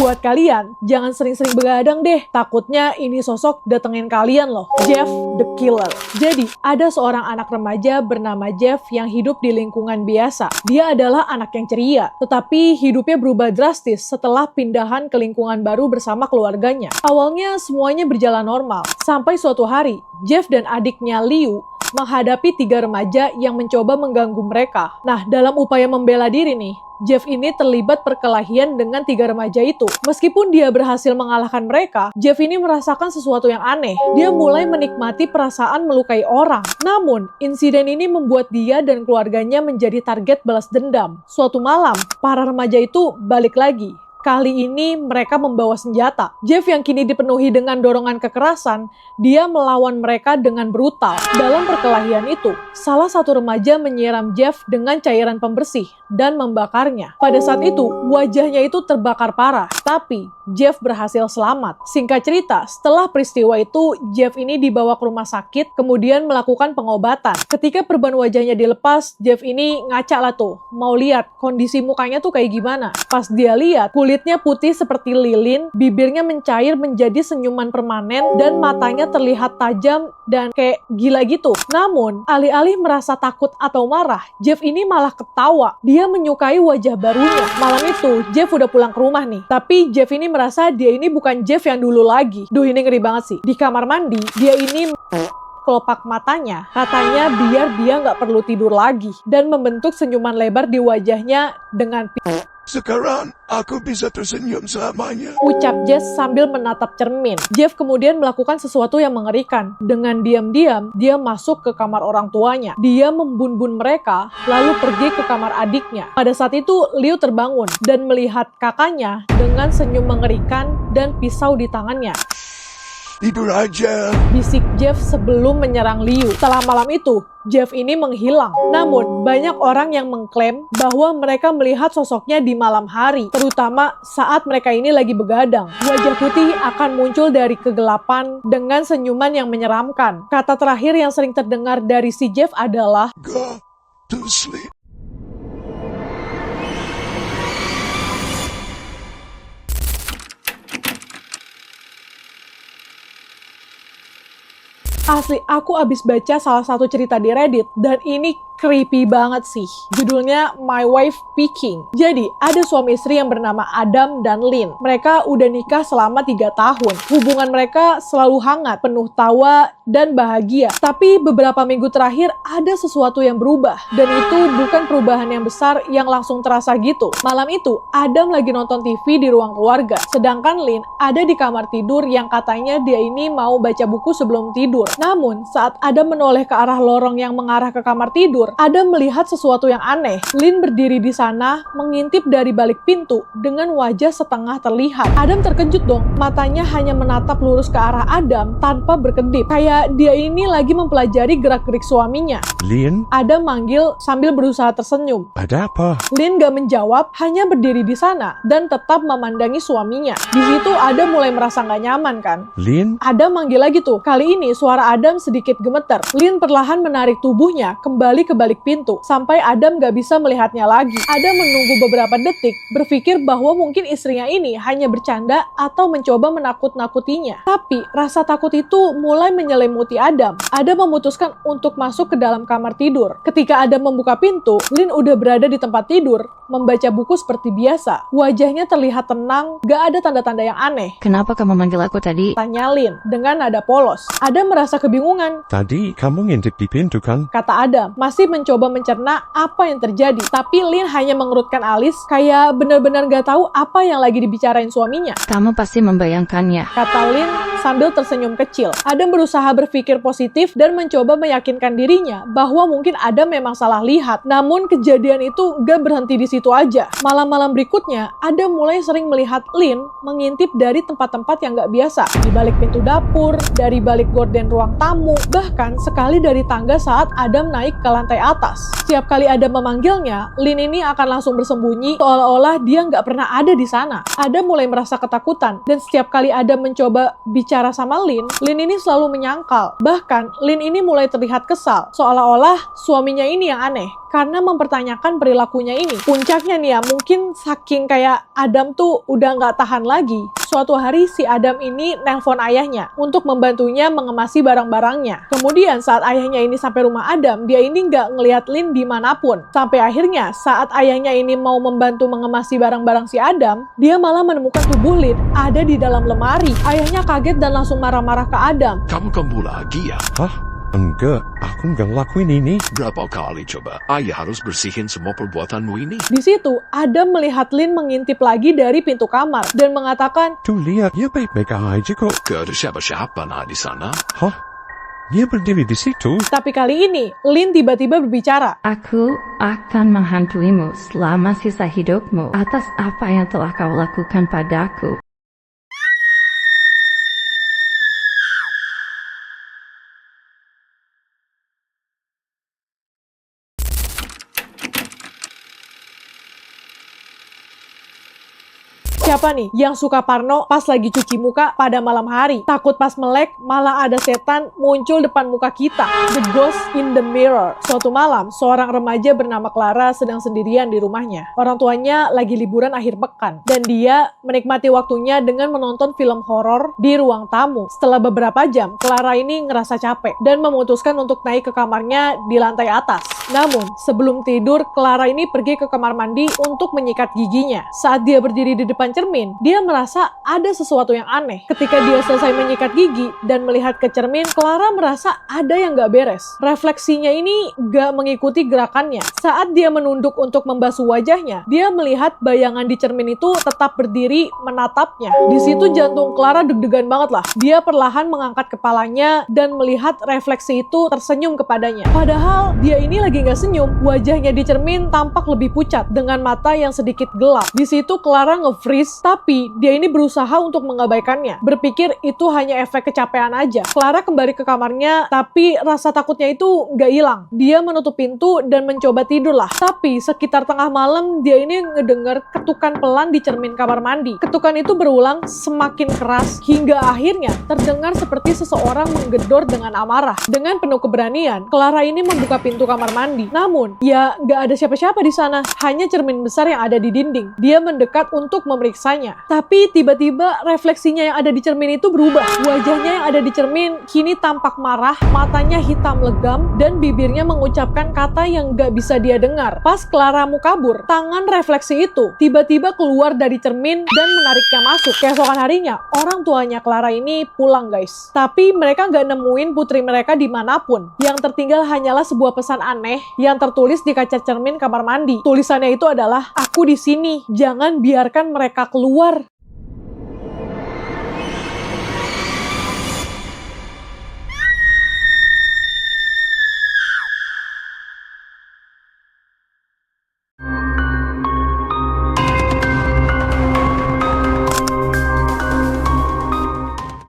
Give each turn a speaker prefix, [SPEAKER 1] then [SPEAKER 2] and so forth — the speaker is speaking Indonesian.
[SPEAKER 1] Buat kalian, jangan sering-sering begadang deh. Takutnya ini sosok datengin kalian loh. Jeff the Killer. Jadi, ada seorang anak remaja bernama Jeff yang hidup di lingkungan biasa. Dia adalah anak yang ceria, tetapi hidupnya berubah drastis setelah pindahan ke lingkungan baru bersama keluarganya. Awalnya semuanya berjalan normal, sampai suatu hari, Jeff dan adiknya Liu menghadapi 3 remaja yang mencoba mengganggu mereka. Nah, dalam upaya membela diri nih, Jeff ini terlibat perkelahian dengan 3 remaja itu. Meskipun dia berhasil mengalahkan mereka, Jeff ini merasakan sesuatu yang aneh. Dia mulai menikmati perasaan melukai orang. Namun, insiden ini membuat dia dan keluarganya menjadi target balas dendam. Suatu malam, para remaja itu balik lagi. Kali ini mereka membawa senjata. Jeff yang kini dipenuhi dengan dorongan kekerasan, dia melawan mereka dengan brutal. Dalam perkelahian itu, salah satu remaja menyiram Jeff dengan cairan pembersih dan membakarnya. Pada saat itu, wajahnya itu terbakar parah, tapi Jeff berhasil selamat. Singkat cerita, setelah peristiwa itu, Jeff ini dibawa ke rumah sakit, kemudian melakukan pengobatan. Ketika perban wajahnya dilepas, Jeff ini ngaca lah tuh, mau lihat kondisi mukanya tuh kayak gimana. Pas dia lihat, kulitnya putih seperti lilin, bibirnya mencair menjadi senyuman permanen, dan matanya terlihat tajam dan kayak gila gitu. Namun, alih-alih merasa takut atau marah, Jeff ini malah ketawa. Dia menyukai wajah barunya. Malam itu, Jeff udah pulang ke rumah nih. Tapi Jeff ini merasa dia ini bukan Jeff yang dulu lagi. Duh, ini ngeri banget sih. Di kamar mandi, dia ini kelopak matanya, katanya biar dia nggak perlu tidur lagi, dan membentuk senyuman lebar di wajahnya dengan
[SPEAKER 2] Sekarang aku bisa tersenyum selamanya,
[SPEAKER 1] ucap Jess sambil menatap cermin. Jeff kemudian melakukan sesuatu yang mengerikan. Dengan diam-diam, dia masuk ke kamar orang tuanya. Dia membun-bun mereka, lalu pergi ke kamar adiknya. Pada saat itu, Liu terbangun dan melihat kakaknya dengan senyum mengerikan dan pisau di tangannya.
[SPEAKER 2] tidur aja.
[SPEAKER 1] Bisik Jeff sebelum menyerang Liu. Setelah malam itu, Jeff ini menghilang. Namun, banyak orang yang mengklaim bahwa mereka melihat sosoknya di malam hari, terutama saat mereka ini lagi begadang. Wajah putih akan muncul dari kegelapan dengan senyuman yang menyeramkan. Kata terakhir yang sering terdengar dari si Jeff adalah,
[SPEAKER 2] Go to sleep.
[SPEAKER 1] asli, aku abis baca salah satu cerita di Reddit, dan ini creepy banget sih. Judulnya My Wife Peeking. Jadi, ada suami istri yang bernama Adam dan Lynn. Mereka udah nikah selama 3 tahun. Hubungan mereka selalu hangat, penuh tawa, dan bahagia. Tapi beberapa minggu terakhir, ada sesuatu yang berubah. Dan itu bukan perubahan yang besar yang langsung terasa gitu. Malam itu, Adam lagi nonton TV di ruang keluarga. Sedangkan Lynn ada di kamar tidur yang katanya dia ini mau baca buku sebelum tidur. Namun, saat Adam menoleh ke arah lorong yang mengarah ke kamar tidur, Adam melihat sesuatu yang aneh. Lynn berdiri di sana, mengintip dari balik pintu dengan wajah setengah terlihat. Adam terkejut dong, matanya hanya menatap lurus ke arah Adam tanpa berkedip. Kayak dia ini lagi mempelajari gerak-gerik suaminya.
[SPEAKER 3] Lynn,
[SPEAKER 1] Adam manggil sambil berusaha tersenyum.
[SPEAKER 3] ada apa?
[SPEAKER 1] Lynn gak menjawab, hanya berdiri di sana dan tetap memandangi suaminya. Di situ Adam mulai merasa gak nyaman kan?
[SPEAKER 3] Lynn,
[SPEAKER 1] Adam manggil lagi tuh. Kali ini suara Adam sedikit gemeter. Lynn perlahan menarik tubuhnya kembali ke balik pintu sampai Adam gak bisa melihatnya lagi. Adam menunggu beberapa detik, berpikir bahwa mungkin istrinya ini hanya bercanda atau mencoba menakut-nakutinya. Tapi rasa takut itu mulai menyelimuti Adam. Adam memutuskan untuk masuk ke dalam kamar tidur. Ketika Adam membuka pintu, Lynn udah berada di tempat tidur, membaca buku seperti biasa. Wajahnya terlihat tenang, gak ada tanda-tanda yang aneh.
[SPEAKER 4] Kenapa kamu manggil aku tadi?
[SPEAKER 1] Tanya Lynn dengan nada polos. Adam merasa kebingungan.
[SPEAKER 3] tadi kamu ngintip di pintu kan?
[SPEAKER 1] Kata Adam, masih mencoba mencerna apa yang terjadi. Tapi Lynn hanya mengerutkan alis, kayak benar-benar gak tahu apa yang lagi dibicarain suaminya.
[SPEAKER 4] Kamu pasti membayangkannya.
[SPEAKER 1] Kata Lynn sambil tersenyum kecil. Adam berusaha berpikir positif dan mencoba meyakinkan dirinya bahwa mungkin Adam memang salah lihat. Namun kejadian itu gak berhenti di situ aja. Malam-malam berikutnya, Adam mulai sering melihat Lynn mengintip dari tempat-tempat yang gak biasa. Di balik pintu dapur, dari balik gorden ruang tamu, bahkan sekali dari tangga saat Adam naik ke lantai atas. Setiap kali Adam memanggilnya, Lynn ini akan langsung bersembunyi seolah-olah dia nggak pernah ada di sana. Adam mulai merasa ketakutan, dan setiap kali Adam mencoba bicara sama Lynn ini selalu menyangkal. Bahkan, Lynn ini mulai terlihat kesal, seolah-olah suaminya ini yang aneh. karena mempertanyakan perilakunya ini. Puncaknya nih ya, mungkin saking kayak Adam tuh udah nggak tahan lagi. Suatu hari si Adam ini nelpon ayahnya untuk membantunya mengemasi barang-barangnya. Kemudian saat ayahnya ini sampai rumah Adam, dia ini nggak ngelihat Lynn dimanapun. Sampai akhirnya saat ayahnya ini mau membantu mengemasi barang-barang si Adam, dia malah menemukan tubuh Lynn ada di dalam lemari. Ayahnya kaget dan langsung marah-marah ke Adam.
[SPEAKER 2] Kamu lagi ya?
[SPEAKER 3] Hah? Enggak, aku nggak ngelakuin ini.
[SPEAKER 2] Berapa kali coba? Ayah harus bersihin semua perbuatanmu ini.
[SPEAKER 1] Di situ, Adam melihat Lynn mengintip lagi dari pintu kamar dan mengatakan,
[SPEAKER 3] Tuh lihat, dia baik-baik aja kok.
[SPEAKER 2] Gak ada siapa-siapa di sana.
[SPEAKER 3] Hah? Dia berdiri di situ.
[SPEAKER 1] tapi kali ini, Lynn tiba-tiba berbicara.
[SPEAKER 4] Aku akan menghantuimu selama sisa hidupmu atas apa yang telah kau lakukan padaku.
[SPEAKER 1] Siapa nih yang suka parno pas lagi cuci muka pada malam hari? Takut pas melek, malah ada setan muncul depan muka kita. The Ghost in the Mirror. Suatu malam, seorang remaja bernama Clara sedang sendirian di rumahnya. Orang tuanya lagi liburan akhir pekan. Dan dia menikmati waktunya dengan menonton film horor di ruang tamu. Setelah beberapa jam, Clara ini ngerasa capek dan memutuskan untuk naik ke kamarnya di lantai atas. Namun, sebelum tidur, Clara ini pergi ke kamar mandi untuk menyikat giginya. Saat dia berdiri di depan cermin, dia merasa ada sesuatu yang aneh. Ketika dia selesai menyikat gigi dan melihat ke cermin, Clara merasa ada yang gak beres. Refleksinya ini gak mengikuti gerakannya. Saat dia menunduk untuk membasuh wajahnya, dia melihat bayangan di cermin itu tetap berdiri menatapnya. Di situ jantung Clara deg-degan banget lah. Dia perlahan mengangkat kepalanya dan melihat refleksi itu tersenyum kepadanya. Padahal dia ini lagi gak senyum. Wajahnya di cermin tampak lebih pucat dengan mata yang sedikit gelap. Di situ Clara nge-freeze, tapi dia ini berusaha untuk mengabaikannya. Berpikir itu hanya efek kecapean aja. Clara kembali ke kamarnya, tapi rasa takutnya itu nggak hilang. Dia menutup pintu dan mencoba tidur lah. Tapi sekitar tengah malam, dia ini ngedengar ketukan pelan di cermin kamar mandi. Ketukan itu berulang semakin keras, hingga akhirnya terdengar seperti seseorang menggedor dengan amarah. Dengan penuh keberanian, Clara ini membuka pintu kamar mandi. Namun, ya nggak ada siapa-siapa di sana. Hanya cermin besar yang ada di dinding. Dia mendekat untuk memeriksanya. Tapi tiba-tiba refleksinya yang ada di cermin itu berubah. Wajahnya yang ada di cermin kini tampak marah, matanya hitam legam, dan bibirnya mengucapkan kata yang gak bisa dia dengar. Pas Clara mau kabur, tangan refleksi itu tiba-tiba keluar dari cermin dan menariknya masuk. Keesokan harinya, orang tuanya Clara ini pulang guys. Tapi mereka gak nemuin putri mereka dimanapun. Yang tertinggal hanyalah sebuah pesan aneh yang tertulis di kaca cermin kamar mandi. Tulisannya itu adalah, "Aku di sini, jangan biarkan mereka keluar."